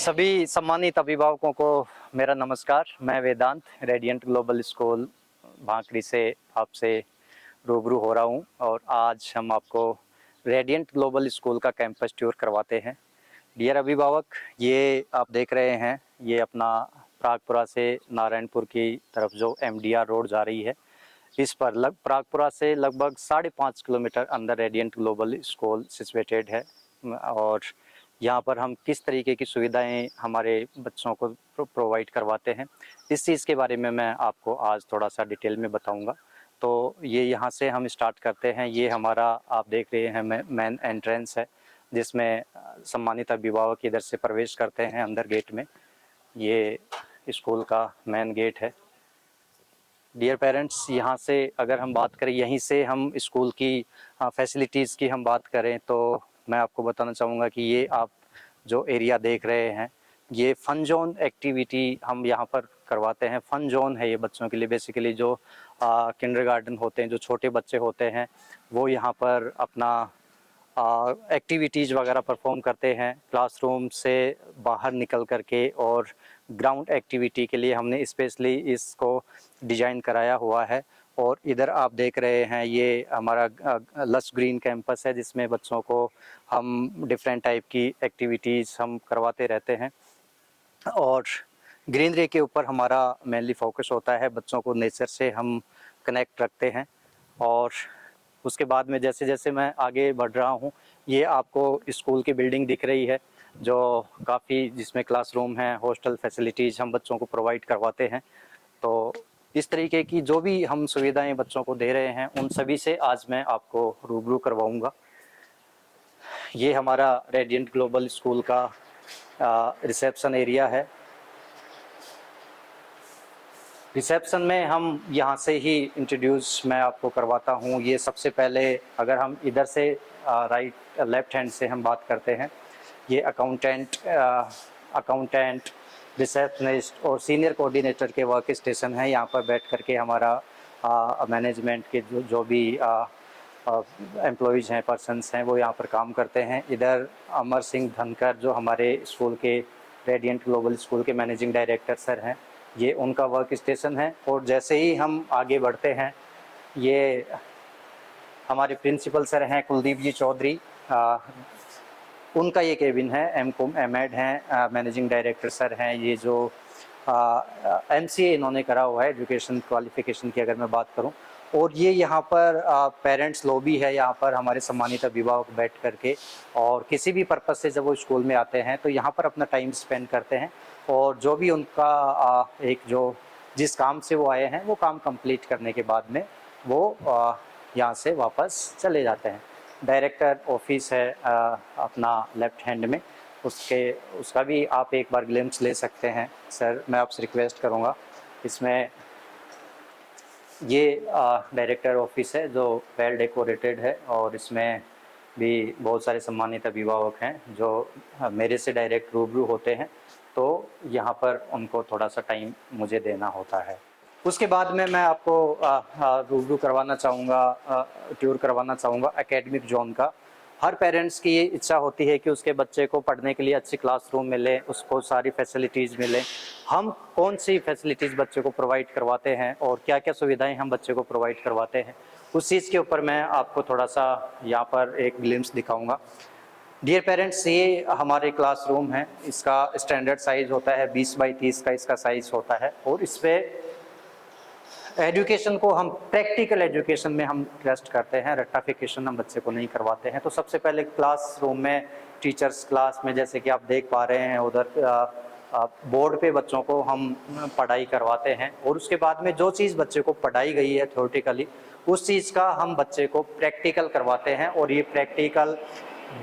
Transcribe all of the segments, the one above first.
सभी सम्मानित अभिभावकों को मेरा नमस्कार। मैं वेदांत रेडिएंट ग्लोबल स्कूल भांकरी से आपसे रूबरू हो रहा हूं और आज हम आपको रेडिएंट ग्लोबल स्कूल का कैंपस टूर करवाते हैं। डियर अभिभावक, ये आप देख रहे हैं, ये अपना प्रागपुरा से नारायणपुर की तरफ जो MDR रोड जा रही है, इस पर प्रागपुरा से लगभग 5.5 किलोमीटर अंदर रेडिएंट ग्लोबल स्कूल सिचुएटेड है। और यहाँ पर हम किस तरीके की सुविधाएं हमारे बच्चों को प्रोवाइड करवाते हैं, इस चीज़ के बारे में मैं आपको आज थोड़ा सा डिटेल में बताऊंगा। तो ये यहाँ से हम स्टार्ट करते हैं। ये हमारा आप देख रहे हैं मेन एंट्रेंस है, जिसमें सम्मानित अभिभावक इधर से प्रवेश करते हैं अंदर गेट में। ये स्कूल का मेन गेट है। डियर पेरेंट्स, यहाँ से अगर हम बात करें, यहीं से हम स्कूल की फैसिलिटीज़ की हम बात करें तो मैं आपको बताना चाहूँगा कि ये आप जो एरिया देख रहे हैं, ये फन जोन एक्टिविटी हम यहाँ पर करवाते हैं। फन जोन है ये बच्चों के लिए। बेसिकली जो किंडरगार्टन होते हैं, जो छोटे बच्चे होते हैं, वो यहाँ पर अपना एक्टिविटीज़ वगैरह परफॉर्म करते हैं क्लासरूम से बाहर निकल करके। और ग्राउंड एक्टिविटी के लिए हमने स्पेशली इसको डिज़ाइन कराया हुआ है। और इधर आप देख रहे हैं, ये हमारा लश ग्रीन कैंपस है, जिसमें बच्चों को हम डिफरेंट टाइप की एक्टिविटीज़ हम करवाते रहते हैं। और ग्रीनरी के ऊपर हमारा मेनली फोकस होता है। बच्चों को नेचर से हम कनेक्ट रखते हैं। और उसके बाद में जैसे जैसे मैं आगे बढ़ रहा हूँ, ये आपको स्कूल की बिल्डिंग दिख रही है, जो काफ़ी, जिसमें क्लासरूम है, हॉस्टल फैसिलिटीज़ हम बच्चों को प्रोवाइड करवाते हैं। तो इस तरीके की जो भी हम सुविधाएं बच्चों को दे रहे हैं, उन सभी से आज मैं आपको रूबरू करवाऊंगा। ये हमारा रेडिएंट ग्लोबल स्कूल का रिसेप्शन एरिया है। रिसेप्शन में हम यहाँ से ही इंट्रोड्यूस मैं आपको करवाता हूँ। ये सबसे पहले अगर हम इधर से लेफ्ट हैंड से हम बात करते हैं, ये अकाउंटेंट, रिसेप्शनिस्ट और सीनियर कोऑर्डिनेटर के वर्क स्टेशन है। यहाँ पर बैठ करके हमारा मैनेजमेंट के जो भी एम्प्लॉयज़ हैं, पर्सन्स हैं, वो यहाँ पर काम करते हैं। इधर अमर सिंह धनकर, जो हमारे स्कूल के रेडिएंट ग्लोबल स्कूल के मैनेजिंग डायरेक्टर सर हैं, ये उनका वर्क स्टेशन है। और जैसे ही हम आगे बढ़ते हैं, ये हमारे प्रिंसिपल सर हैं कुलदीप जी चौधरी, उनका ये केबिन है। MCOM M.Ed हैं, मैनेजिंग डायरेक्टर सर हैं। ये जो MCA इन्होंने करा हुआ है, एजुकेशन क्वालिफिकेशन की अगर मैं बात करूं। और ये यहाँ पर पेरेंट्स लॉबी है। यहाँ पर हमारे सम्मानित अभिभावक बैठ करके और किसी भी पर्पज़ से जब वो स्कूल में आते हैं तो यहाँ पर अपना टाइम स्पेंड करते हैं। और जो भी उनका जिस काम से वो आए हैं, वो काम कंप्लीट करने के बाद में वो यहाँ से वापस चले जाते हैं। डायरेक्टर ऑफिस है अपना लेफ्ट हैंड में, उसका भी आप एक बार ग्लिम्स ले सकते हैं। सर, मैं आपसे रिक्वेस्ट करूँगा। इसमें ये डायरेक्टर ऑफिस है, जो वेल डेकोरेटेड है। और इसमें भी बहुत सारे सम्मानित अभिभावक हैं जो मेरे से डायरेक्ट रूबरू होते हैं, तो यहाँ पर उनको थोड़ा सा टाइम मुझे देना होता है। उसके बाद में मैं आपको रूबरू करवाना चाहूँगा, टूर करवाना चाहूँगा एकेडमिक जोन का। हर पेरेंट्स की ये इच्छा होती है कि उसके बच्चे को पढ़ने के लिए अच्छी क्लासरूम मिले, उसको सारी फैसिलिटीज़ मिले। हम कौन सी फैसिलिटीज़ बच्चे को प्रोवाइड करवाते हैं और क्या क्या सुविधाएं हम बच्चे को प्रोवाइड करवाते हैं, उस चीज़ के ऊपर मैं आपको थोड़ा सा यहाँ पर एक ग्लिम्स दिखाऊँगा। डियर पेरेंट्स, ये हमारे क्लासरूम है। इसका स्टैंडर्ड साइज़ होता है 20 बाई 30 का इसका साइज़ होता है। और इस पर एजुकेशन को हम प्रैक्टिकल एजुकेशन में हम ट्रस्ट करते हैं, रट्टाफिकेशन हम बच्चे को नहीं करवाते हैं। तो सबसे पहले क्लासरूम में, टीचर्स क्लास में, जैसे कि आप देख पा रहे हैं उधर बोर्ड पे बच्चों को हम पढ़ाई करवाते हैं। और उसके बाद में जो चीज़ बच्चे को पढ़ाई गई है थ्योरेटिकली, उस चीज़ का हम बच्चे को प्रैक्टिकल करवाते हैं। और ये प्रैक्टिकल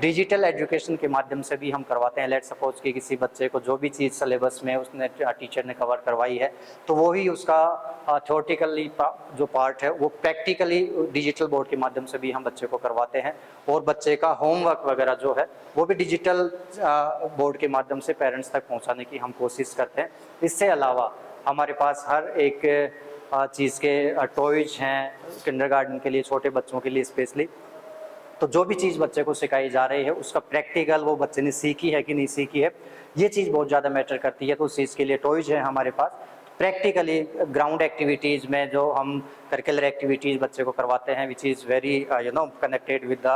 डिजिटल एजुकेशन के माध्यम से भी हम करवाते हैं। लेट सपोज कि किसी बच्चे को जो भी चीज़ सिलेबस में उसने टीचर ने कवर करवाई है, तो वो ही उसका थ्योरेटिकली जो पार्ट है वो प्रैक्टिकली डिजिटल बोर्ड के माध्यम से भी हम बच्चे को करवाते हैं। और बच्चे का होमवर्क वगैरह जो है वो भी डिजिटल बोर्ड के माध्यम से पेरेंट्स तक पहुँचाने की हम कोशिश करते हैं। इससे अलावा हमारे पास हर एक चीज़ के टॉयज हैं किंडरगार्टन के लिए, छोटे बच्चों के लिए स्पेशली। तो तो जो भी चीज़ बच्चे को सिखाई जा रही है उसका प्रैक्टिकल वो बच्चे ने सीखी है कि नहीं सीखी है, ये चीज़ बहुत ज़्यादा मैटर करती है। तो उस चीज़ के लिए टॉयज़ है हमारे पास। प्रैक्टिकली ग्राउंड एक्टिविटीज़ में जो हम करिकुलर एक्टिविटीज़ बच्चे को करवाते हैं which is very connected with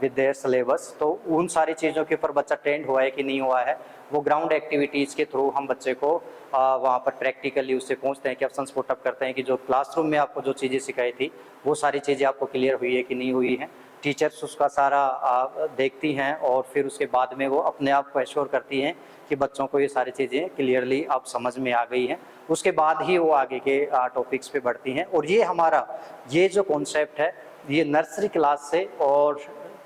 their syllabus, तो उन सारी चीज़ों के ऊपर बच्चा ट्रेंड हुआ है कि नहीं हुआ है, वो ग्राउंड एक्टिविटीज़ के थ्रू हम बच्चे को वहाँ पर प्रैक्टिकली उससे पूछते हैं, क्वेश्चंस पुट अप करते हैं कि जो क्लासरूम में आपको जो चीज़ें सिखाई थी वो सारी चीज़ें आपको क्लियर हुई है कि नहीं हुई है। टीचर्स उसका सारा देखती हैं और फिर उसके बाद में वो अपने आप को एश्योर करती हैं कि बच्चों को ये सारी चीज़ें क्लियरली अब समझ में आ गई हैं, उसके बाद ही वो आगे के टॉपिक्स पे बढ़ती हैं। और ये हमारा ये जो कॉन्सेप्ट है ये नर्सरी क्लास से और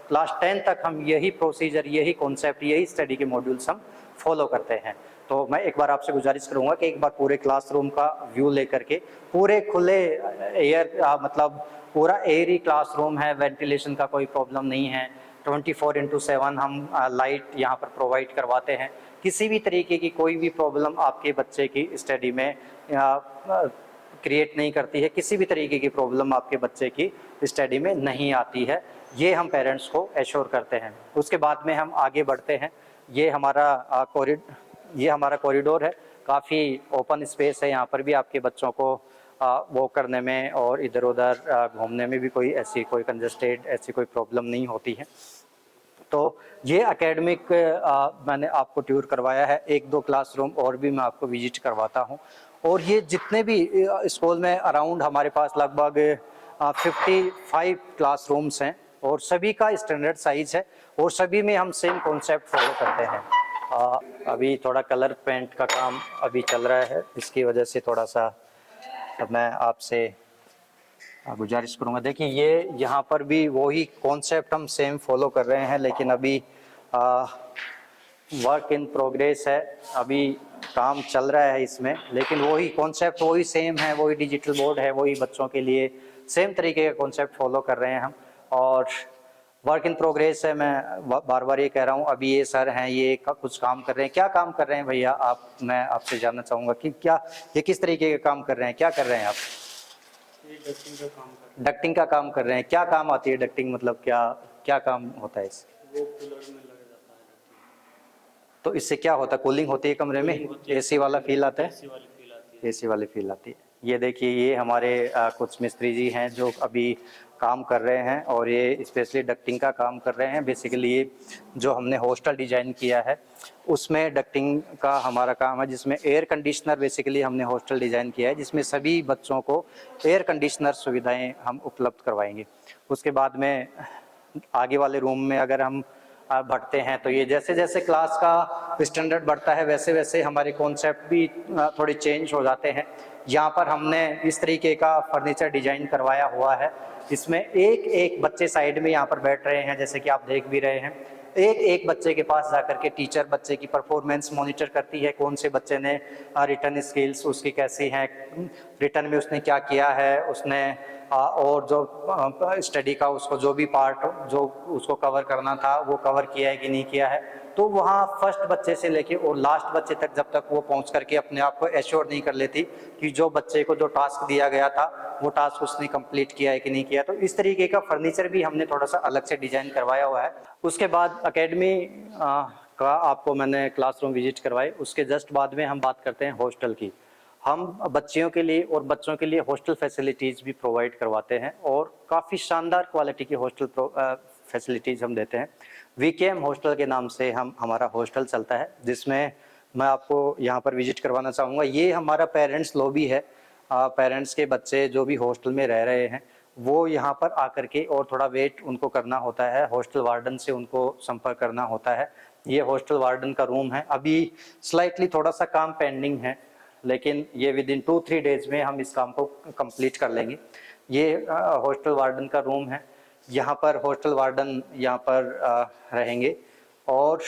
क्लास 10 तक हम यही प्रोसीजर, यही कॉन्सेप्ट, यही स्टडी के मॉड्यूल्स हम फॉलो करते हैं। तो मैं एक बार आपसे गुजारिश करूंगा कि एक बार पूरे क्लासरूम का व्यू लेकर के, पूरे खुले एयर मतलब पूरा एयरी क्लासरूम है, वेंटिलेशन का कोई प्रॉब्लम नहीं है, 24/7 हम लाइट यहाँ पर प्रोवाइड करवाते हैं, किसी भी तरीके की कोई भी प्रॉब्लम आपके बच्चे की स्टडी में क्रिएट नहीं करती है, किसी भी तरीके की प्रॉब्लम आपके बच्चे की स्टडी में नहीं आती है, ये हम पेरेंट्स को एश्योर करते हैं। उसके बाद में हम आगे बढ़ते हैं। ये हमारा कॉरिडोर है, काफ़ी ओपन स्पेस है, यहाँ पर भी आपके बच्चों को वॉक करने में और इधर उधर घूमने में भी कोई ऐसी कोई कंजस्टेड ऐसी कोई प्रॉब्लम नहीं होती है। तो ये एकेडमिक मैंने आपको टूर करवाया है, 1-2 क्लासरूम और भी मैं आपको विजिट करवाता हूँ। और ये जितने भी स्कूल में अराउंड हमारे पास लगभग 55 क्लासरूम्स हैं और सभी का स्टैंडर्ड साइज है और सभी में हम सेम कॉन्सेप्ट फॉलो करते हैं। अभी थोड़ा कलर पेंट का काम अभी चल रहा है, इसकी वजह से थोड़ा सा मैं आपसे गुजारिश करूंगा। देखिए ये यहाँ पर भी वही कॉन्सेप्ट हम सेम फॉलो कर रहे हैं, लेकिन अभी वर्क इन प्रोग्रेस है, अभी काम चल रहा है इसमें, लेकिन वही कॉन्सेप्ट वही सेम है, वही डिजिटल बोर्ड है, वही बच्चों के लिए सेम तरीके का कॉन्सेप्ट फॉलो कर रहे हैं हम। और वर्क इन प्रोग्रेस है, मैं बार बार ये कह रहा हूँ। अभी ये सर हैं, ये कुछ काम कर रहे हैं, क्या काम कर रहे हैं भैया आप, मैं आपसे जानना चाहूँगा कि क्या ये किस तरीके का काम कर रहे हैं, क्या कर रहे हैं आप? डक्टिंग का काम कर रहे हैं। डक्टिंग का काम कर रहे हैं, क्या काम आती है डक्टिंग, मतलब क्या क्या काम होता है इससे? वो कूलर में लग जाता है डक्टिंग। तो इससे क्या होता है, कूलिंग होती है कमरे में, एसी वाला फील आता है, एसी वाली फील आती है। एसी वाली फील आती है। ये देखिए ये हमारे कुछ मिस्त्री जी हैं जो अभी काम कर रहे हैं और ये स्पेशली डक्टिंग का काम कर रहे हैं। बेसिकली ये जो हमने हॉस्टल डिजाइन किया है उसमें डक्टिंग का हमारा काम है, जिसमें एयर कंडीशनर बेसिकली हमने हॉस्टल डिजाइन किया है, जिसमें सभी बच्चों को एयर कंडीशनर सुविधाएं हम उपलब्ध करवाएंगे। उसके बाद में आगे वाले रूम में अगर हम बढ़ते हैं तो ये जैसे जैसे क्लास का स्टैंडर्ड बढ़ता है वैसे वैसे हमारे कॉन्सेप्ट भी थोड़े चेंज हो जाते हैं। यहाँ पर हमने इस तरीके का फर्नीचर डिजाइन करवाया हुआ है, इसमें एक एक बच्चे साइड में यहाँ पर बैठ रहे हैं, जैसे कि आप देख भी रहे हैं। एक एक बच्चे के पास जाकर के टीचर बच्चे की परफॉर्मेंस मॉनिटर करती है, कौन से बच्चे ने रिटर्न स्किल्स उसकी कैसी हैं, रिटर्न में उसने क्या किया है, उसने और जो स्टडी का उसको जो भी पार्ट जो उसको कवर करना था वो कवर किया है कि नहीं किया है। तो वहाँ फर्स्ट बच्चे से लेके और लास्ट बच्चे तक जब तक वो पहुँच करके अपने आप को एश्योर नहीं कर लेती कि जो बच्चे को जो टास्क दिया गया था वो टास्क उसने कंप्लीट किया है कि नहीं किया। तो इस तरीके का फर्नीचर भी हमने थोड़ा सा अलग से डिजाइन करवाया हुआ है। उसके बाद एकेडमी का आपको मैंने क्लासरूम विजिट करवाए, उसके जस्ट बाद में हम बात करते हैं हॉस्टल की। हम बच्चियों के लिए और बच्चों के लिए हॉस्टल फैसिलिटीज़ भी प्रोवाइड करवाते हैं और काफ़ी शानदार क्वालिटी की हॉस्टल फैसिलिटीज़ हम देते हैं। वीकेएम हॉस्टल के नाम से हमारा हॉस्टल चलता है, जिसमें मैं आपको यहाँ पर विजिट करवाना चाहूँगा। ये हमारा पेरेंट्स लॉबी है, पेरेंट्स के बच्चे जो भी हॉस्टल में रह रहे हैं वो यहाँ पर आकर के और थोड़ा वेट उनको करना होता है, हॉस्टल वार्डन से उनको संपर्क करना होता है। ये हॉस्टल वार्डन का रूम है, अभी स्लाइटली थोड़ा सा काम पेंडिंग है, लेकिन ये विद इन 2-3 डेज में हम इस काम को कंप्लीट कर लेंगे। ये हॉस्टल वार्डन का रूम है, यहाँ पर हॉस्टल वार्डन यहाँ पर रहेंगे और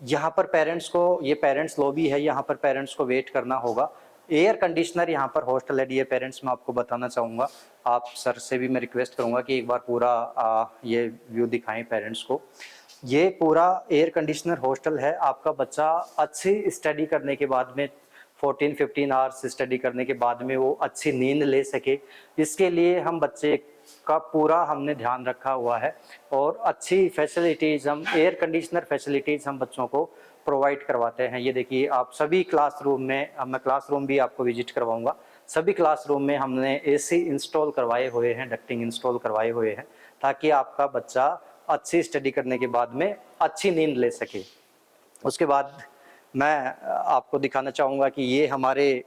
यहाँ पर पेरेंट्स को, ये पेरेंट्स लॉबी है, यहाँ पर पेरेंट्स को वेट करना होगा। एयर कंडीशनर यहाँ पर हॉस्टल है, डियर पेरेंट्स मैं आपको बताना चाहूँगा, आप सर से भी मैं रिक्वेस्ट करूँगा कि एक बार पूरा ये व्यू दिखाएं पेरेंट्स को। ये पूरा एयर कंडीशनर हॉस्टल है, आपका बच्चा अच्छी स्टडी करने के बाद में 14-15 आवर्स स्टडी करने के बाद में वो अच्छी नींद ले सके, इसके लिए हम बच्चे का पूरा हमने ध्यान रखा हुआ है और अच्छी फैसिलिटीज़ हम एयर कंडीशनर फैसिलिटीज़ हम बच्चों को प्रोवाइड करवाते हैं। ये देखिए आप सभी क्लासरूम में, अब मैं क्लासरूम भी आपको विजिट करवाऊंगा, सभी क्लासरूम में हमने एसी इंस्टॉल करवाए हुए हैं, डक्टिंग इंस्टॉल करवाए हुए हैं, ताकि आपका बच्चा अच्छी स्टडी करने के बाद में अच्छी नींद ले सके। उसके बाद मैं आपको दिखाना चाहूँगा कि ये हमारे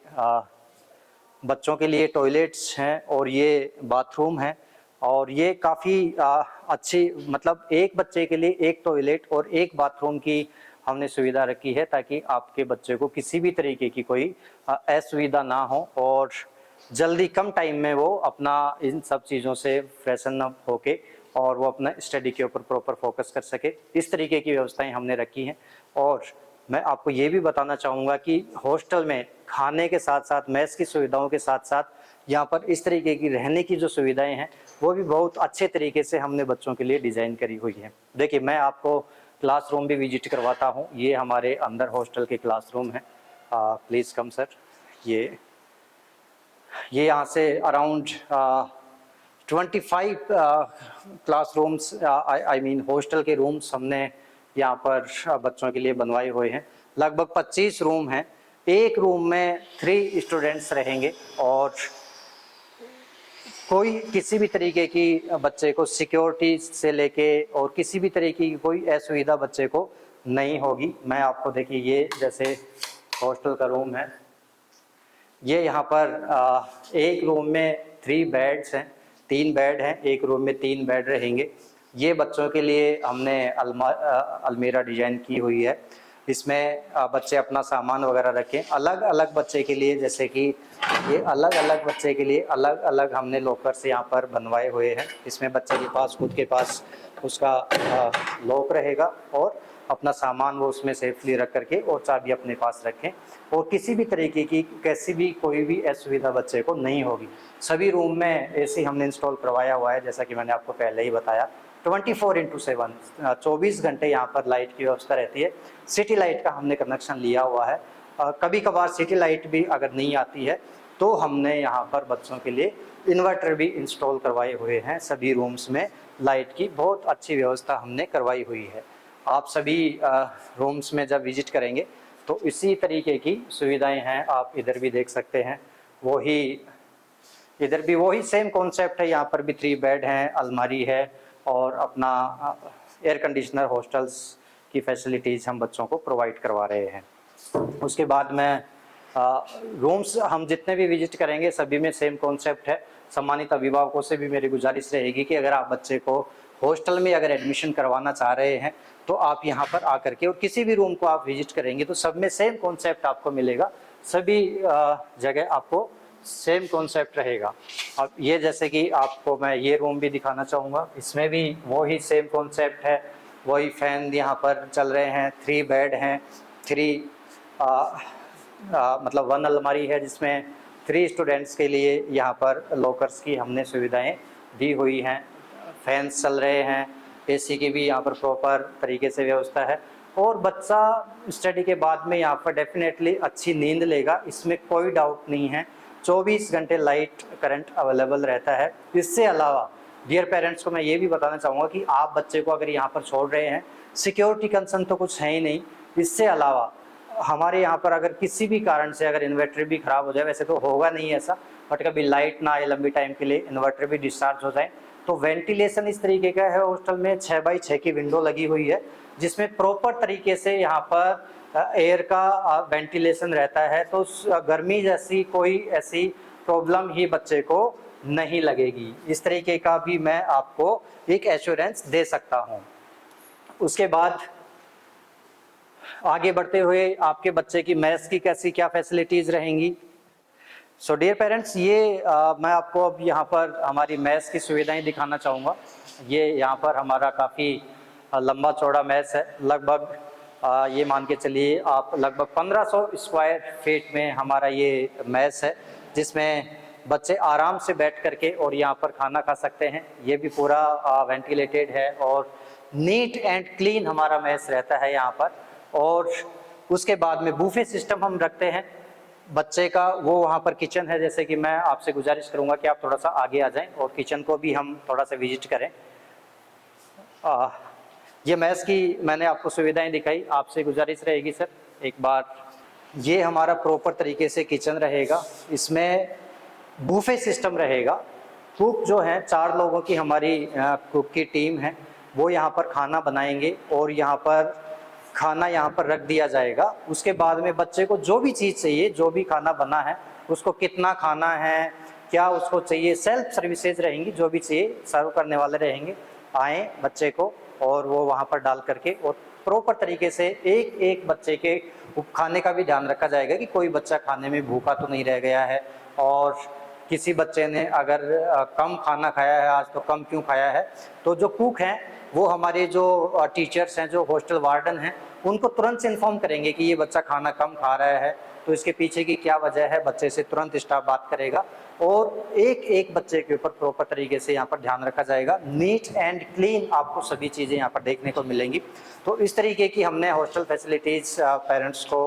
बच्चों के लिए टॉयलेट्स हैं और ये बाथरूम है, और ये काफ़ी अच्छी, मतलब एक बच्चे के लिए एक टॉयलेट और एक बाथरूम की हमने सुविधा रखी है, ताकि आपके बच्चे को किसी भी तरीके की कोई असुविधा ना हो और जल्दी कम टाइम में वो अपना इन सब चीज़ों से फ्रेशन अप होके और वो अपना स्टडी के ऊपर प्रॉपर फोकस कर सके। इस तरीके की व्यवस्थाएं हमने रखी हैं। और मैं आपको ये भी बताना चाहूँगा कि हॉस्टल में खाने के साथ साथ, मेस की सुविधाओं के साथ साथ यहाँ पर इस तरीके की रहने की जो सुविधाएं हैं वो भी बहुत अच्छे तरीके से हमने बच्चों के लिए डिज़ाइन करी हुई है। देखिए मैं आपको क्लासरूम भी विजिट करवाता हूँ। ये हमारे अंदर हॉस्टल के क्लासरूम है। Please come sir. ये यहाँ से around 25 classrooms, I mean hostel के रूम्स हमने यहाँ पर बच्चों के लिए बनवाए हुए हैं। लगभग 25 रूम हैं। एक रूम में 3 स्टूडेंट्स रहेंगे और कोई किसी भी तरीके की बच्चे को सिक्योरिटी से लेके और किसी भी तरीके की कोई असुविधा बच्चे को नहीं होगी। मैं आपको देखिए, ये जैसे हॉस्टल का रूम है, ये यहाँ पर एक रूम में 3 बेड्स हैं, 3 बेड हैं, एक रूम में 3 बेड रहेंगे। ये बच्चों के लिए हमने अलमीरा डिजाइन की हुई है। इसमें बच्चे अपना सामान वगैरह रखें। अलग अलग बच्चे के लिए, जैसे कि ये अलग अलग बच्चे के लिए अलग अलग हमने लॉकर्स यहाँ पर बनवाए हुए हैं। इसमें बच्चे के पास खुद के पास उसका लॉक रहेगा और अपना सामान वो उसमें सेफली रख करके और चाबी अपने पास रखें, और किसी भी तरीके की कैसी भी कोई भी असुविधा बच्चे को नहीं होगी। सभी रूम में एसी हमने इंस्टॉल करवाया हुआ है, जैसा कि मैंने आपको पहले ही बताया। 24/7 24 घंटे यहाँ पर लाइट की व्यवस्था रहती है। सिटी लाइट का हमने कनेक्शन लिया हुआ है। कभी कभार सिटी लाइट भी अगर नहीं आती है तो हमने यहाँ पर बच्चों के लिए इन्वर्टर भी इंस्टॉल करवाए हुए हैं। सभी रूम्स में लाइट की बहुत अच्छी व्यवस्था हमने करवाई हुई है। आप सभी रूम्स में जब विजिट करेंगे तो इसी तरीके की सुविधाएं हैं। आप इधर भी देख सकते हैं, वही इधर भी वही सेम कॉन्सेप्ट है। यहाँ पर भी 3 बेड हैं, अलमारी है और अपना एयर कंडीशनर हॉस्टल्स की फैसिलिटीज़ हम बच्चों को प्रोवाइड करवा रहे हैं। उसके बाद में रूम्स हम जितने भी विजिट करेंगे सभी में सेम कॉन्सेप्ट है। सम्मानित अभिभावकों से भी मेरी गुजारिश रहेगी कि अगर आप बच्चे को हॉस्टल में अगर एडमिशन करवाना चाह रहे हैं तो आप यहाँ पर आकर के और किसी भी रूम को आप विजिट करेंगे तो सब में सेम कॉन्सेप्ट आपको मिलेगा। सभी जगह आपको सेम कॉन्सेप्ट रहेगा। अब ये जैसे कि आपको मैं ये रूम भी दिखाना चाहूँगा, इसमें भी वही सेम कॉन्सेप्ट है। वही फैन यहाँ पर चल रहे हैं, 3 बेड हैं, 3 मतलब 1 अलमारी है जिसमें 3 स्टूडेंट्स के लिए यहाँ पर लॉकर्स की हमने सुविधाएं दी हुई हैं। फैंस चल रहे हैं, एसी की भी यहाँ पर प्रॉपर तरीके से व्यवस्था है और बच्चा स्टडी के बाद में यहाँ पर डेफिनेटली अच्छी नींद लेगा, इसमें कोई डाउट नहीं है। 24 घंटे लाइट करंट अवेलेबल रहता है। इससे अलावा डियर पेरेंट्स को मैं ये भी बताना चाहूँगा कि आप बच्चे को अगर यहाँ पर छोड़ रहे हैं, सिक्योरिटी कंसर्न तो कुछ है ही नहीं। इससे अलावा हमारे यहाँ पर अगर किसी भी कारण से अगर इन्वर्टर भी ख़राब हो जाए, वैसे तो होगा नहीं ऐसा, बट कभी लाइट ना आए लंबी टाइम के लिए, इन्वर्टर भी डिस्चार्ज हो जाए, तो वेंटिलेशन इस तरीके का है। हॉस्टल में 6x6 की विंडो लगी हुई है जिसमें प्रॉपर तरीके से यहाँ पर एयर का वेंटिलेशन रहता है, तो गर्मी जैसी कोई ऐसी प्रॉब्लम ही बच्चे को नहीं लगेगी। इस तरीके का भी मैं आपको एक एश्योरेंस दे सकता हूँ। उसके बाद आगे बढ़ते हुए आपके बच्चे की मेस की कैसी क्या फैसिलिटीज़ रहेंगी। सो डियर पेरेंट्स, ये मैं आपको अब यहाँ पर हमारी मेस की सुविधाएं दिखाना चाहूँगा। ये यहाँ पर हमारा काफ़ी लंबा चौड़ा मेस है। लगभग ये मान के चलिए आप लगभग 1500 स्क्वायर फीट में हमारा ये मेस है, जिसमें बच्चे आराम से बैठ करके और यहाँ पर खाना खा सकते हैं। ये भी पूरा वेंटिलेटेड है और नीट एंड क्लीन हमारा मेस रहता है यहाँ पर। और उसके बाद में बूफे सिस्टम हम रखते हैं। बच्चे का वो वहाँ पर किचन है, जैसे कि मैं आपसे गुजारिश करूँगा कि आप थोड़ा सा आगे आ जाएं और किचन को भी हम थोड़ा सा विजिट करें। ये मैथ्स की मैंने आपको सुविधाएं दिखाई, आपसे गुजारिश रहेगी सर एक बार, ये हमारा प्रॉपर तरीके से किचन रहेगा, इसमें बूफे सिस्टम रहेगा। कुक जो है 4 लोगों की हमारी कुक की टीम है, वो यहाँ पर खाना बनाएंगे और यहाँ पर खाना यहाँ पर रख दिया जाएगा। उसके बाद में बच्चे को जो भी चीज़ चाहिए, जो भी खाना बना है उसको कितना खाना है, क्या उसको चाहिए, सेल्फ सर्विसेज रहेंगी, जो भी चाहिए सर्व करने वाले रहेंगे, आए बच्चे को और वो वहाँ पर डाल करके और प्रॉपर तरीके से एक एक बच्चे के खाने का भी ध्यान रखा जाएगा कि कोई बच्चा खाने में भूखा तो नहीं रह गया है, और किसी बच्चे ने अगर कम खाना खाया है आज तो कम क्यों खाया है, तो जो कुक हैं वो हमारे जो टीचर्स हैं, जो हॉस्टल वार्डन हैं, उनको तुरंत से इन्फॉर्म करेंगे कि ये बच्चा खाना कम खा रहा है तो इसके पीछे की क्या वजह है, बच्चे से तुरंत स्टाफ बात करेगा और एक एक बच्चे के ऊपर प्रॉपर तरीके से यहाँ पर ध्यान रखा जाएगा। नीट एंड क्लीन आपको सभी चीज़ें यहाँ पर देखने को मिलेंगी। तो इस तरीके की हमने हॉस्टल फैसिलिटीज़ पेरेंट्स को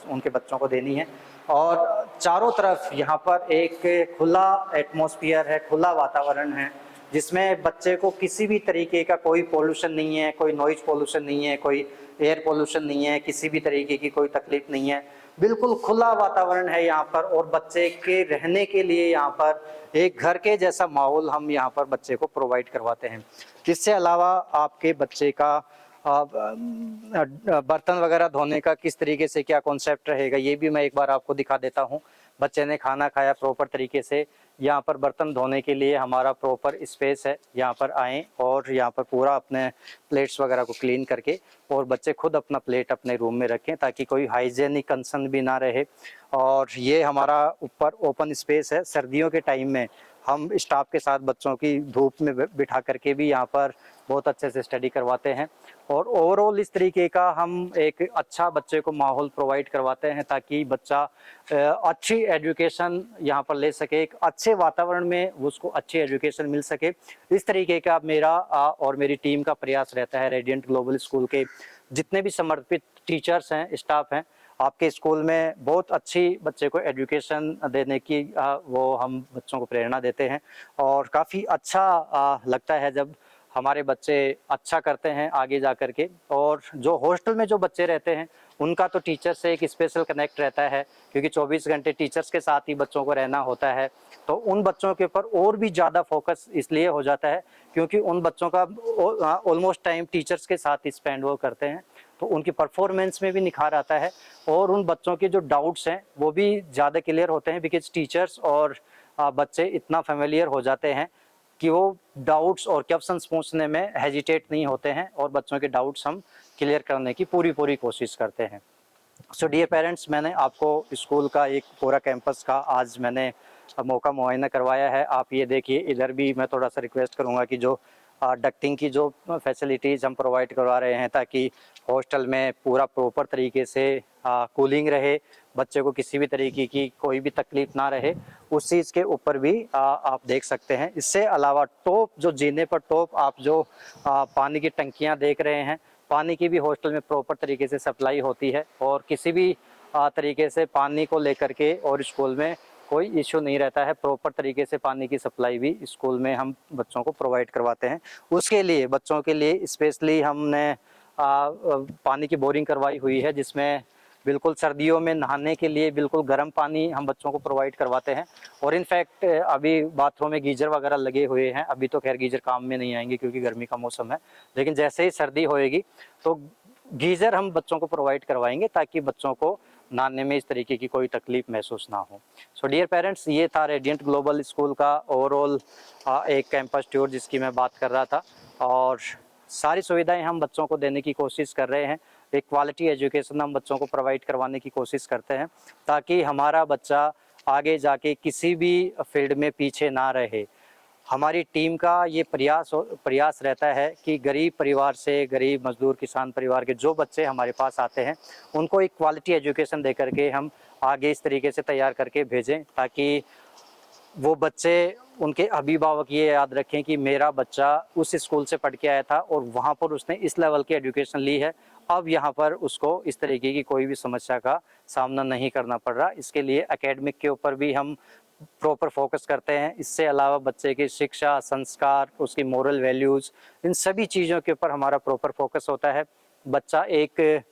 उनके बच्चों को देनी है। और चारों तरफ यहाँ पर एक खुला एटमॉस्फेयर है, खुला वातावरण है, जिसमें बच्चे को किसी भी तरीके का कोई पोल्यूशन नहीं है, कोई नॉइज पोल्यूशन नहीं है, कोई एयर पोल्यूशन नहीं है, किसी भी तरीके की कोई तकलीफ नहीं है, बिल्कुल खुला वातावरण है यहाँ पर। और बच्चे के रहने के लिए यहाँ पर एक घर के जैसा माहौल हम यहाँ पर बच्चे को प्रोवाइड करवाते हैं। इससे अलावा आपके बच्चे का बर्तन वगैरह धोने का किस तरीके से क्या कॉन्सेप्ट रहेगा, ये भी मैं एक बार आपको दिखा देता हूँ। बच्चे ने खाना खाया प्रॉपर तरीके से, यहाँ पर बर्तन धोने के लिए हमारा प्रॉपर स्पेस है, यहाँ पर आएँ और यहाँ पर पूरा अपने प्लेट्स वगैरह को क्लीन करके और बच्चे खुद अपना प्लेट अपने रूम में रखें ताकि कोई हाइजेनिक कंसर्न भी ना रहे। और ये हमारा ऊपर ओपन स्पेस है, सर्दियों के टाइम में हम स्टाफ के साथ बच्चों की धूप में बिठा करके भी यहाँ पर बहुत अच्छे से स्टडी करवाते हैं। और ओवरऑल इस तरीके का हम एक अच्छा बच्चे को माहौल प्रोवाइड करवाते हैं ताकि बच्चा अच्छी एजुकेशन यहाँ पर ले सके, एक अच्छे वातावरण में उसको अच्छी एजुकेशन मिल सके। इस तरीके का मेरा और मेरी टीम का प्रयास रहता है। रेडिएंट ग्लोबल स्कूल के जितने भी समर्पित टीचर्स हैं, स्टाफ हैं, आपके स्कूल में बहुत अच्छी बच्चे को एजुकेशन देने की वो हम बच्चों को प्रेरणा देते हैं। और काफ़ी अच्छा लगता है जब हमारे बच्चे अच्छा करते हैं आगे जा कर के। और जो हॉस्टल में जो बच्चे रहते हैं उनका तो टीचर से एक स्पेशल कनेक्ट रहता है, क्योंकि 24 घंटे टीचर्स के साथ ही बच्चों को रहना होता है। तो उन बच्चों के ऊपर और भी ज़्यादा फोकस इसलिए हो जाता है क्योंकि उन बच्चों का ऑलमोस्ट टाइम टीचर्स के साथ ही स्पेंड वो करते हैं, तो उनकी परफॉर्मेंस में भी निखार आता है। और उन बच्चों के जो डाउट्स हैं वो भी ज़्यादा क्लियर होते हैं, बिकॉज टीचर्स और बच्चे इतना फेमिलियर हो जाते हैं कि वो डाउट्स और क्वेश्चंस पूछने में हेजिटेट नहीं होते हैं और बच्चों के डाउट्स हम क्लियर करने की पूरी कोशिश करते हैं। सो डियर पेरेंट्स, मैंने आपको स्कूल का एक पूरा कैंपस का आज मैंने मौका मुआयना करवाया है। आप ये देखिए, इधर भी मैं थोड़ा सा रिक्वेस्ट करूँगा कि जो डक्टिंग की जो फैसिलिटीज़ हम प्रोवाइड करवा रहे हैं ताकि हॉस्टल में पूरा प्रॉपर तरीके से कूलिंग रहे, बच्चे को किसी भी तरीके की कोई भी तकलीफ ना रहे, उस चीज़ के ऊपर भी आप देख सकते हैं। इससे अलावा टॉप जो जीने पर टॉप आप जो पानी की टंकियां देख रहे हैं, पानी की भी हॉस्टल में प्रॉपर तरीके से सप्लाई होती है और किसी भी तरीके से पानी को लेकर के और स्कूल में कोई इश्यू नहीं रहता है। प्रॉपर तरीके से पानी की सप्लाई भी स्कूल में हम बच्चों को प्रोवाइड करवाते हैं। उसके लिए बच्चों के लिए स्पेशली हमने पानी की बोरिंग करवाई हुई है, जिसमें बिल्कुल सर्दियों में नहाने के लिए बिल्कुल गर्म पानी हम बच्चों को प्रोवाइड करवाते हैं। और इनफैक्ट अभी बाथरूम में गीजर वगैरह लगे हुए हैं। अभी तो खैर गीजर काम में नहीं आएंगे क्योंकि गर्मी का मौसम है, लेकिन जैसे ही सर्दी होएगी तो गीजर हम बच्चों को प्रोवाइड करवाएंगे ताकि बच्चों को नहाने में इस तरीके की कोई तकलीफ महसूस ना हो। सो डियर पेरेंट्स, ये था रेडिएंट ग्लोबल स्कूल का ओवरऑल एक कैंपस टूर जिसकी मैं बात कर रहा था। और सारी सुविधाएं हम बच्चों को देने की कोशिश कर रहे हैं, एक क्वालिटी एजुकेशन हम बच्चों को प्रोवाइड करवाने की कोशिश करते हैं ताकि हमारा बच्चा आगे जाके किसी भी फील्ड में पीछे ना रहे। हमारी टीम का ये प्रयास रहता है कि गरीब परिवार से, गरीब मजदूर किसान परिवार के जो बच्चे हमारे पास आते हैं उनको एक क्वालिटी एजुकेशन दे करके हम आगे इस तरीके से तैयार करके भेजें ताकि वो बच्चे, उनके अभिभावक ये याद रखें कि मेरा बच्चा उस स्कूल से पढ़ के आया था और वहाँ पर उसने इस लेवल की एजुकेशन ली है अब यहाँ पर उसको इस तरीके की कोई भी समस्या का सामना नहीं करना पड़ रहा। इसके लिए एकेडमिक के ऊपर भी हम प्रॉपर फोकस करते हैं। इससे अलावा बच्चे की शिक्षा, संस्कार, उसकी मोरल वैल्यूज़, इन सभी चीज़ों के ऊपर हमारा प्रॉपर फोकस होता है। बच्चा एक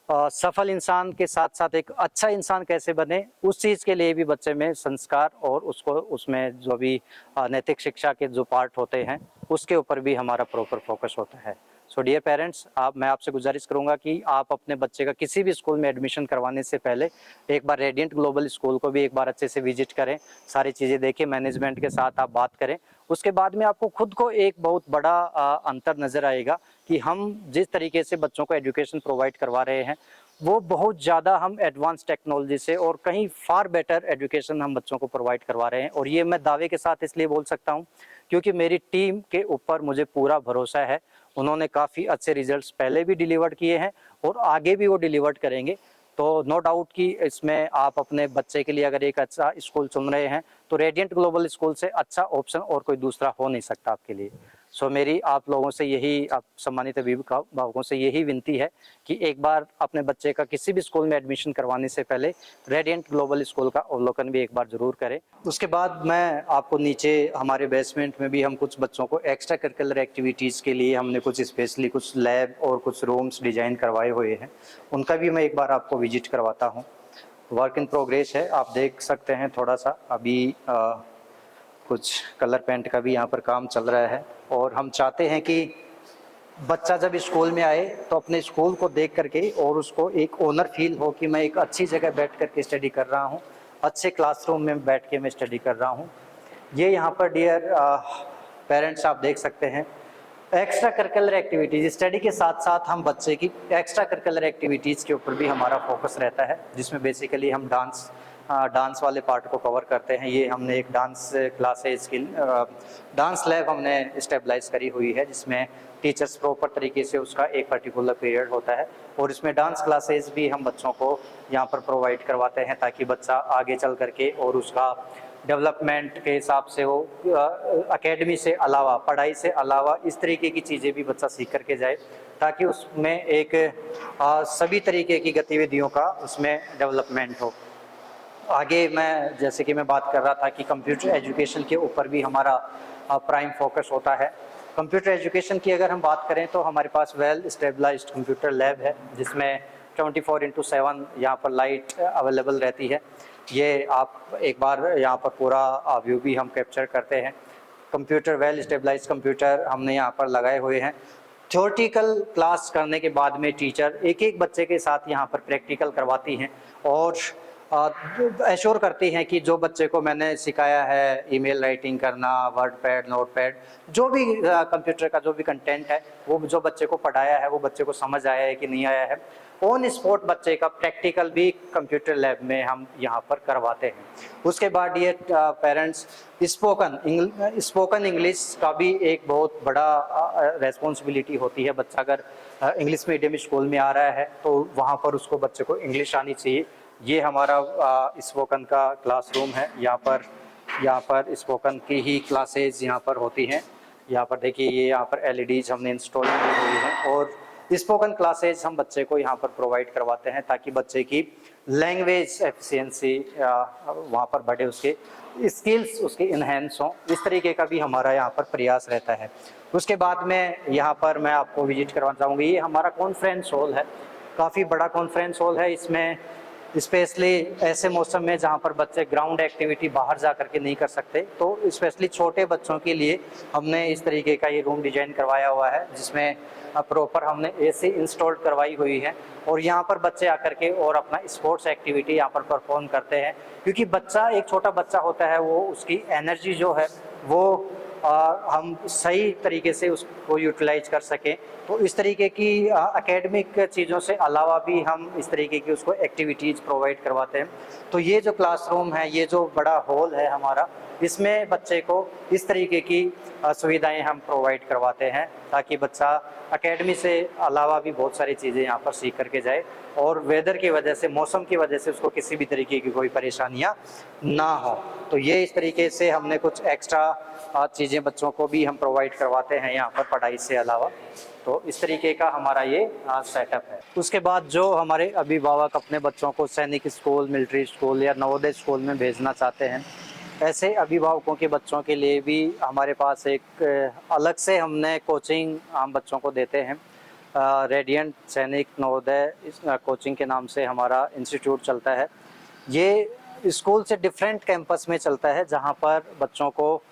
सफल इंसान के साथ साथ एक अच्छा इंसान कैसे बने, उस चीज़ के लिए भी बच्चे में संस्कार और उसको उसमें जो भी नैतिक शिक्षा के जो पार्ट होते हैं उसके ऊपर भी हमारा प्रॉपर फोकस होता है। सो डियर पेरेंट्स, मैं आपसे गुजारिश करूंगा कि आप अपने बच्चे का किसी भी स्कूल में एडमिशन करवाने से पहले एक बार रेडिएंट ग्लोबल स्कूल को भी एक बार अच्छे से विजिट करें, सारी चीज़ें देखें, मैनेजमेंट के साथ आप बात करें। उसके बाद में आपको खुद को एक बहुत बड़ा अंतर नज़र आएगा कि हम जिस तरीके से बच्चों को एजुकेशन प्रोवाइड करवा रहे हैं वो बहुत ज़्यादा हम एडवांस टेक्नोलॉजी से और कहीं फार बेटर एजुकेशन हम बच्चों को प्रोवाइड करवा रहे हैं। और ये मैं दावे के साथ इसलिए बोल सकता हूँ क्योंकि मेरी टीम के ऊपर मुझे पूरा भरोसा है। उन्होंने काफ़ी अच्छे रिजल्ट्स पहले भी डिलीवर्ड किए हैं और आगे भी वो डिलीवर्ड करेंगे। तो नो डाउट कि इसमें आप अपने बच्चे के लिए अगर एक अच्छा स्कूल चुन रहे हैं तो रेडिएंट ग्लोबल स्कूल से अच्छा ऑप्शन और कोई दूसरा हो नहीं सकता आपके लिए। सो मेरी आप लोगों से यही, आप सम्मानित अभिभावकों से यही विनती है कि एक बार अपने बच्चे का किसी भी स्कूल में एडमिशन करवाने से पहले रेडिएंट ग्लोबल स्कूल का अवलोकन भी एक बार ज़रूर करें। उसके बाद मैं आपको नीचे हमारे बेसमेंट में भी हम कुछ बच्चों को एक्स्ट्रा करिकुलर एक्टिविटीज़ के लिए हमने कुछ स्पेशली कुछ लैब और कुछ रूम्स डिज़ाइन करवाए हुए हैं, उनका भी मैं एक बार आपको विजिट करवाता हूँ। वर्क इन प्रोग्रेस है, आप देख सकते हैं थोड़ा सा अभी कुछ कलर पेंट का भी यहाँ पर काम चल रहा है। और हम चाहते हैं कि बच्चा जब स्कूल में आए तो अपने स्कूल को देख करके और उसको एक ओनर फील हो कि मैं एक अच्छी जगह बैठ करके स्टडी कर रहा हूँ, अच्छे क्लासरूम में बैठ के मैं स्टडी कर रहा हूँ। ये यहाँ पर डियर पेरेंट्स आप देख सकते हैं एक्स्ट्रा करिकुलर एक्टिविटीज़, स्टडी के साथ साथ हम बच्चे की एक्स्ट्रा करिकुलर एक्टिविटीज़ के ऊपर भी हमारा फोकस रहता है, जिसमें बेसिकली हम डांस वाले पार्ट को कवर करते हैं। ये हमने एक डांस क्लासेस की डांस लैब हमने स्टेबलाइज करी हुई है, जिसमें टीचर्स प्रॉपर तरीके से उसका एक पर्टिकुलर पीरियड होता है और इसमें डांस क्लासेस भी हम बच्चों को यहाँ पर प्रोवाइड करवाते हैं ताकि बच्चा आगे चल करके और उसका डेवलपमेंट के हिसाब से वो एकेडमी से अलावा, पढ़ाई से अलावा इस तरीके की चीज़ें भी बच्चा सीख करके जाए ताकि उसमें एक सभी तरीके की गतिविधियों का उसमें डेवलपमेंट हो। आगे मैं जैसे कि मैं बात कर रहा था कि कंप्यूटर एजुकेशन के ऊपर भी हमारा प्राइम फोकस होता है। कंप्यूटर एजुकेशन की अगर हम बात करें तो हमारे पास वेल स्टेबलाइज्ड कंप्यूटर लैब है, जिसमें 24/7 यहाँ पर लाइट अवेलेबल रहती है। ये आप एक बार यहाँ पर पूरा व्यू भी हम कैप्चर करते हैं। कंप्यूटर वेल स्टेबलाइज्ड कंप्यूटर हमने यहाँ पर लगाए हुए हैं। थ्योरेटिकल क्लास करने के बाद में टीचर एक एक बच्चे के साथ यहाँ पर प्रैक्टिकल करवाती हैं और एश्योर करती हैं कि जो बच्चे को मैंने सिखाया है ईमेल राइटिंग करना, वर्ड पैड, नोट पैड, जो भी कंप्यूटर का जो भी कंटेंट है वो जो बच्चे को पढ़ाया है वो बच्चे को समझ आया है कि नहीं आया है, ऑन स्पॉट बच्चे का प्रैक्टिकल भी कंप्यूटर लैब में हम यहाँ पर करवाते हैं। उसके बाद ये पेरेंट्स स्पोकन इंग्लिश का भी एक बहुत बड़ा रेस्पॉन्सिबिलिटी होती है। बच्चा अगर इंग्लिश मीडियम स्कूल में आ रहा है तो वहाँ पर उसको बच्चे को इंग्लिश आनी चाहिए। ये हमारा स्पोकन का क्लासरूम है। यहाँ पर स्पोकन की ही क्लासेज यहाँ पर होती हैं। यहाँ पर देखिए ये यहाँ पर एलईडीज हमने इंस्टॉल की हुई हैं और स्पोकन क्लासेज हम बच्चे को यहाँ पर प्रोवाइड करवाते हैं ताकि बच्चे की लैंग्वेज एफिशिएंसी वहाँ पर बढ़े, उसके स्किल्स उसके इन्हेंस हों। इस तरीके का भी हमारा यहाँ पर प्रयास रहता है। उसके बाद में यहाँ पर मैं आपको विजिट करवाना चाहूँगी, ये हमारा कॉन्फ्रेंस हॉल है, काफ़ी बड़ा कॉन्फ्रेंस हॉल है। इसमें स्पेशली ऐसे मौसम में जहाँ पर बच्चे ग्राउंड एक्टिविटी बाहर जा करके नहीं कर सकते, तो स्पेशली छोटे बच्चों के लिए हमने इस तरीके का ये रूम डिजाइन करवाया हुआ है, जिसमें प्रॉपर हमने एसी इंस्टॉल करवाई हुई है और यहाँ पर बच्चे आकर के और अपना स्पोर्ट्स एक्टिविटी यहाँ पर परफॉर्म करते हैं। क्योंकि बच्चा एक छोटा बच्चा होता है, वो उसकी एनर्जी जो है वो हम सही तरीके से उसको यूटिलाइज कर सकें। तो इस तरीके की एकेडमिक चीज़ों से अलावा भी हम इस तरीके की उसको एक्टिविटीज़ प्रोवाइड करवाते हैं। तो ये जो क्लासरूम है, ये जो बड़ा हॉल है हमारा, इसमें बच्चे को इस तरीके की सुविधाएं हम प्रोवाइड करवाते हैं ताकि बच्चा एकेडमी से अलावा भी बहुत सारी चीज़ें यहाँ पर सीख करके जाए और वेदर की वजह से, मौसम की वजह से उसको किसी भी तरीके की कोई परेशानियाँ ना हो। तो ये इस तरीके से हमने कुछ एक्स्ट्रा चीज़ें बच्चों को भी हम प्रोवाइड करवाते हैं यहाँ पर पढ़ाई से अलावा। तो इस तरीके का हमारा ये सेटअप है। उसके बाद जो हमारे अभिभावक अपने बच्चों को सैनिक स्कूल, मिलिट्री स्कूल या नवोदय स्कूल में भेजना चाहते हैं, ऐसे अभिभावकों के बच्चों के लिए भी हमारे पास एक अलग से हमने कोचिंग हम बच्चों को देते हैं। रेडियंट सैनिक नवोदय इस कोचिंग के नाम से हमारा इंस्टीट्यूट चलता है। ये स्कूल से डिफरेंट कैंपस में चलता है जहाँ पर बच्चों को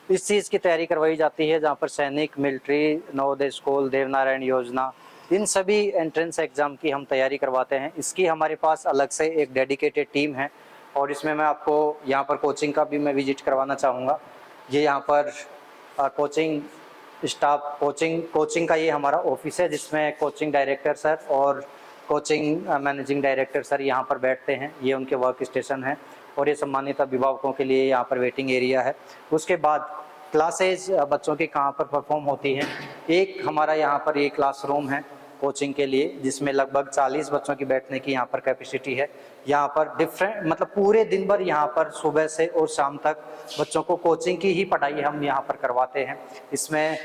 इस चीज़ की तैयारी करवाई जाती है, जहाँ पर सैनिक, मिलिट्री, नवोदय स्कूल, देवनारायण योजना, इन सभी एंट्रेंस एग्ज़ाम की हम तैयारी करवाते हैं। इसकी हमारे पास अलग से एक डेडिकेटेड टीम है और इसमें मैं आपको यहाँ पर कोचिंग का भी मैं विजिट करवाना चाहूँगा। ये यहाँ पर कोचिंग स्टाफ, कोचिंग का ये हमारा ऑफिस है जिसमें कोचिंग डायरेक्टर सर और कोचिंग मैनेजिंग डायरेक्टर सर यहाँ पर बैठते हैं। ये उनके वर्क स्टेशन है और ये सम्मानित अभिभावकों के लिए यहाँ पर वेटिंग एरिया है। उसके बाद क्लासेज बच्चों की कहाँ पर परफॉर्म होती हैं, एक हमारा यहाँ पर ये क्लासरूम है कोचिंग के लिए जिसमें लगभग 40 बच्चों की बैठने की यहाँ पर कैपेसिटी है। यहाँ पर डिफरेंट मतलब पूरे दिन भर यहाँ पर सुबह से और शाम तक बच्चों को कोचिंग की ही पढ़ाई हम यहाँ पर करवाते हैं। इसमें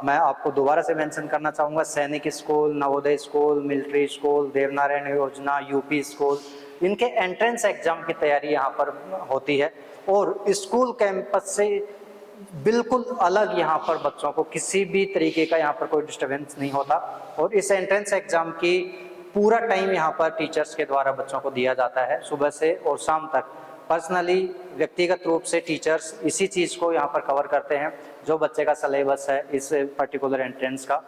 मैं आपको दोबारा से मेंशन करना चाहूँगा, सैनिक school, Navodaya school, military school, Devnarayan योजना, यूपी स्कूल, इनके एंट्रेंस एग्जाम की तैयारी यहाँ पर होती है और स्कूल कैंपस से बिल्कुल अलग यहाँ पर बच्चों को किसी भी तरीके का यहाँ पर कोई डिस्टर्बेंस नहीं होता और इस एंट्रेंस एग्जाम की पूरा टाइम यहाँ पर टीचर्स के द्वारा बच्चों को दिया जाता है। सुबह से और शाम तक पर्सनली, व्यक्तिगत रूप से टीचर्स इसी चीज़ को यहाँ पर कवर करते हैं। जो बच्चे का सिलेबस है इस पर्टिकुलर एंट्रेंस का,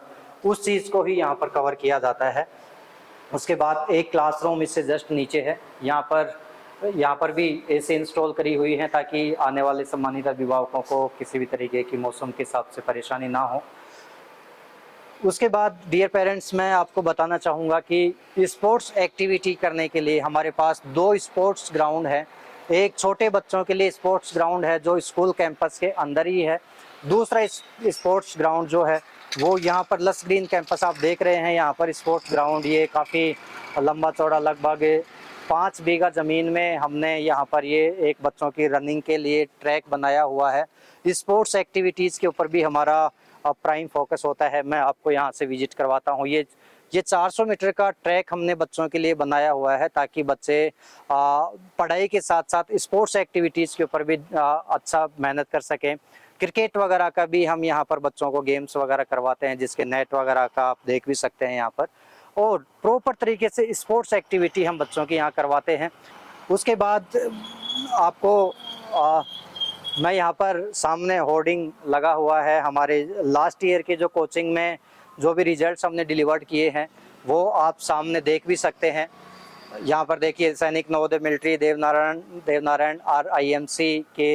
उस चीज़ को ही यहाँ पर कवर किया जाता है। उसके बाद एक क्लासरूम इससे जस्ट नीचे है, यहाँ पर भी एसी इंस्टॉल करी हुई है ताकि आने वाले सम्मानित अभिभावकों को किसी भी तरीके की मौसम के हिसाब से परेशानी ना हो। उसके बाद डियर पेरेंट्स, मैं आपको बताना चाहूँगा कि स्पोर्ट्स एक्टिविटी करने के लिए हमारे पास 2 स्पोर्ट्स ग्राउंड है। एक छोटे बच्चों के लिए स्पोर्ट्स ग्राउंड है जो स्कूल कैंपस के अंदर ही है। दूसरा स्पोर्ट्स ग्राउंड जो है वो यहाँ पर लस ग्रीन कैंपस आप देख रहे हैं। यहाँ पर स्पोर्ट्स ग्राउंड ये काफ़ी लंबा चौड़ा, लगभग 5 बीघा ज़मीन में हमने यहाँ पर ये एक बच्चों की रनिंग के लिए ट्रैक बनाया हुआ है। स्पोर्ट्स एक्टिविटीज़ के ऊपर भी हमारा प्राइम फोकस होता है। मैं आपको यहाँ से विजिट करवाता हूँ। ये 400 मीटर का ट्रैक हमने बच्चों के लिए बनाया हुआ है ताकि बच्चे पढ़ाई के साथ साथ स्पोर्ट्स एक्टिविटीज़ के ऊपर भी अच्छा मेहनत कर सकें। क्रिकेट वगैरह का भी हम यहाँ पर बच्चों को गेम्स वगैरह करवाते हैं जिसके नेट वगैरह का आप देख भी सकते हैं यहाँ पर, और प्रॉपर तरीके से स्पोर्ट्स एक्टिविटी हम बच्चों की यहाँ करवाते हैं। उसके बाद आपको मैं यहाँ पर सामने होर्डिंग लगा हुआ है हमारे लास्ट ईयर के जो कोचिंग में जो भी रिजल्ट्स हमने डिलीवर्ड किए हैं वो आप सामने देख भी सकते हैं। यहाँ पर देखिए, सैनिक, नवोदय, मिलिट्री, देवनारायण RIMC के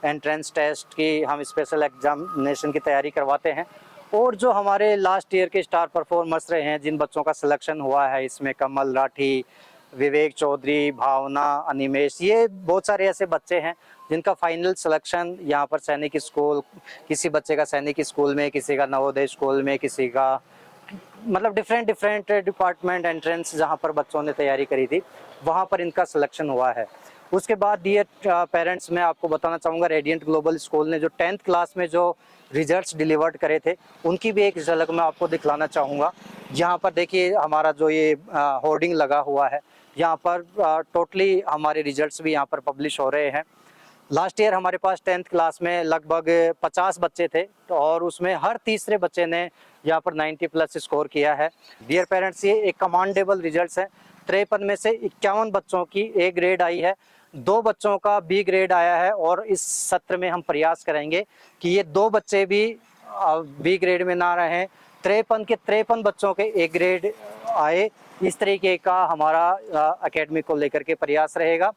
एंट्रेंस टेस्ट की हम स्पेशल एग्जामिनेशन की तैयारी करवाते हैं। और जो हमारे लास्ट ईयर के स्टार परफॉर्मर्स रहे हैं, जिन बच्चों का सिलेक्शन हुआ है, इसमें कमल राठी, विवेक चौधरी, भावना, अनिमेश, ये बहुत सारे ऐसे बच्चे हैं जिनका फाइनल सिलेक्शन यहाँ पर सैनिक स्कूल, किसी बच्चे का सैनिक स्कूल में, किसी का नवोदय स्कूल में, किसी का मतलब डिफरेंट डिपार्टमेंट एंट्रेंस जहाँ पर बच्चों ने तैयारी करी थी वहाँ पर इनका सिलेक्शन हुआ है। उसके बाद डियर पेरेंट्स, मैं आपको बताना चाहूँगा, रेडियंट ग्लोबल स्कूल ने जो 10th क्लास में जो रिजल्ट्स डिलीवर्ड करे थे उनकी भी एक झलक मैं आपको दिखलाना चाहूँगा। यहाँ पर देखिए हमारा जो ये होर्डिंग लगा हुआ है, यहाँ पर टोटली हमारे रिजल्ट्स भी यहाँ पर पब्लिश हो रहे हैं। लास्ट ईयर हमारे पास 10th क्लास में लगभग 50 बच्चे थे और उसमें हर तीसरे बच्चे ने यहाँ पर 90+ स्कोर किया है। डियर पेरेंट्स, ये एक कमांडेबल रिजल्ट्स हैं। 53 में से 51 बच्चों की A ग्रेड आई है, 2 बच्चों का B ग्रेड आया है और इस सत्र में हम प्रयास करेंगे कि ये 2 बच्चे भी B ग्रेड में ना रहें। 53 के 53 बच्चों के A ग्रेड आए, इस तरीके का हमारा एकेडमी को लेकर के प्रयास रहेगा।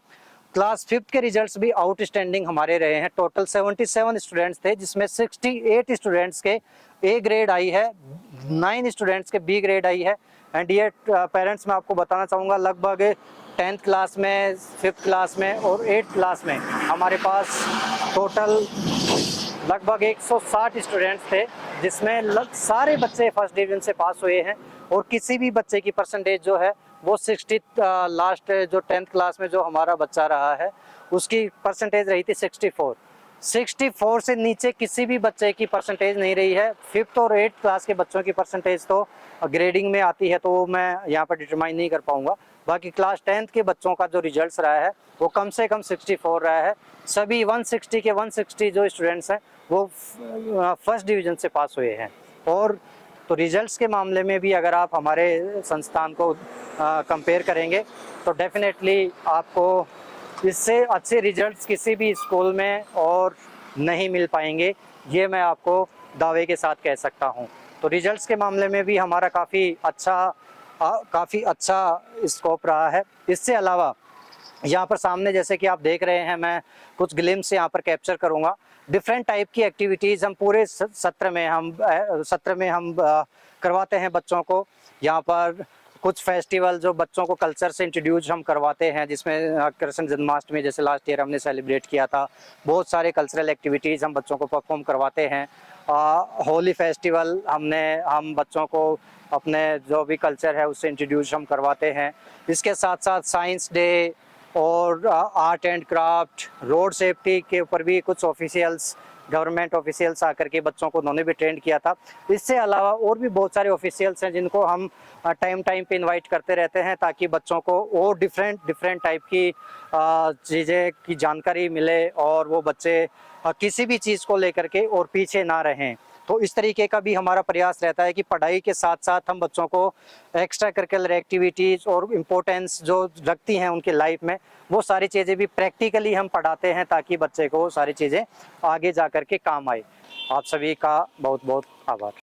क्लास 5th के रिजल्ट्स भी आउटस्टैंडिंग हमारे रहे हैं। टोटल 77 स्टूडेंट्स थे जिसमें 68 स्टूडेंट्स के A ग्रेड आई है, 9 स्टूडेंट्स के B ग्रेड आई है। एंड ये पेरेंट्स, मैं आपको बताना चाहूँगा, लगभग 10th क्लास में, 5th क्लास में और 8th क्लास में हमारे पास टोटल लगभग 160 स्टूडेंट्स थे, जिसमें सारे बच्चे फर्स्ट डिवीजन से पास हुए हैं। और किसी भी बच्चे की परसेंटेज जो है वो 60, लास्ट जो 10th क्लास में जो हमारा बच्चा रहा है उसकी परसेंटेज रही थी 64 से नीचे किसी भी बच्चे की परसेंटेज नहीं रही है। 5th और 8th क्लास के बच्चों की परसेंटेज तो ग्रेडिंग में आती है, तो वो मैं यहाँ पर डिटरमाइन नहीं कर पाऊंगा। बाकी क्लास 10th के बच्चों का जो रिजल्ट्स रहा है वो कम से कम 64 रहा है। सभी 160 के 160 जो स्टूडेंट्स हैं वो फर्स्ट डिवीज़न से पास हुए हैं। और तो रिजल्ट्स के मामले में भी अगर आप हमारे संस्थान को कंपेयर करेंगे तो डेफिनेटली आपको इससे अच्छे रिजल्ट्स किसी भी स्कूल में और नहीं मिल पाएंगे, ये मैं आपको दावे के साथ कह सकता हूँ। तो रिजल्ट्स के मामले में भी हमारा काफ़ी अच्छा स्कोप रहा है। इससे अलावा यहाँ पर सामने जैसे कि आप देख रहे हैं, मैं कुछ ग्लिम्स यहाँ पर कैप्चर करूँगा। डिफरेंट टाइप की एक्टिविटीज़ हम पूरे सत्र में हम करवाते हैं बच्चों को। यहाँ पर कुछ फेस्टिवल जो बच्चों को कल्चर से इंट्रोड्यूस हम करवाते हैं, जिसमें कृष्ण जन्माष्टमी जैसे लास्ट ईयर हमने सेलिब्रेट किया था। बहुत सारे कल्चरल एक्टिविटीज़ हम बच्चों को परफॉर्म करवाते हैं। होली फेस्टिवल हम बच्चों को अपने जो भी कल्चर है उससे इंट्रोड्यूस हम करवाते हैं। इसके साथ साथ साइंस डे और art and craft, road safety के ऊपर भी कुछ ऑफिशियल्स, गवर्नमेंट ऑफिशियल्स आकर के बच्चों को उन्होंने भी ट्रेंड किया था। इससे अलावा और भी बहुत सारे ऑफिशियल्स हैं जिनको हम टाइम पे इनवाइट करते रहते हैं, ताकि बच्चों को और डिफरेंट टाइप की चीज़ें की जानकारी मिले और वो बच्चे किसी भी चीज़ को लेकर के और पीछे ना रहें। तो इस तरीके का भी हमारा प्रयास रहता है कि पढ़ाई के साथ साथ हम बच्चों को एक्स्ट्रा करिकुलर एक्टिविटीज़ और इम्पोर्टेंस जो रखती हैं उनके लाइफ में, वो सारी चीज़ें भी प्रैक्टिकली हम पढ़ाते हैं, ताकि बच्चे को सारी चीज़ें आगे जा कर के काम आए। आप सभी का बहुत बहुत आभार।